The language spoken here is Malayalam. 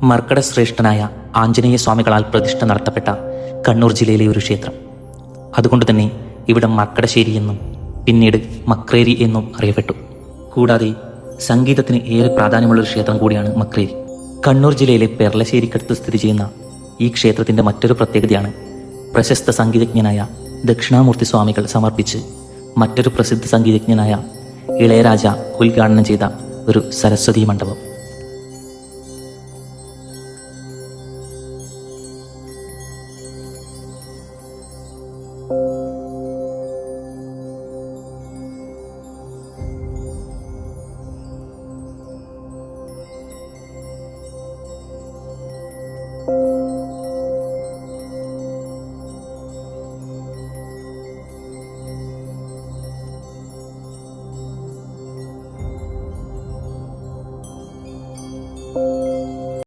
മർക്കട ശ്രേഷ്ഠനായ ആഞ്ജനേയ സ്വാമികളാൽ പ്രതിഷ്ഠ നടത്തപ്പെട്ട കണ്ണൂർ ജില്ലയിലെ ഒരു ക്ഷേത്രം. അതുകൊണ്ട് തന്നെ ഇവിടം മർക്കടശ്ശേരി എന്നും പിന്നീട് മക്രേരി എന്നും അറിയപ്പെട്ടു. കൂടാതെ സംഗീതത്തിന് ഏറെ പ്രാധാന്യമുള്ളൊരു ക്ഷേത്രം കൂടിയാണ് മക്രേരി. കണ്ണൂർ ജില്ലയിലെ പെർളശ്ശേരിക്കടുത്ത് സ്ഥിതി ചെയ്യുന്ന ഈ ക്ഷേത്രത്തിൻ്റെ മറ്റൊരു പ്രത്യേകതയാണ് പ്രശസ്ത സംഗീതജ്ഞനായ ദക്ഷിണാമൂർത്തി സ്വാമികൾ സമർപ്പിച്ച് മറ്റൊരു പ്രസിദ്ധ സംഗീതജ്ഞനായ ഇളയരാജ ഉദ്ഘാടനം ചെയ്ത ഒരു സരസ്വതി മണ്ഡപം.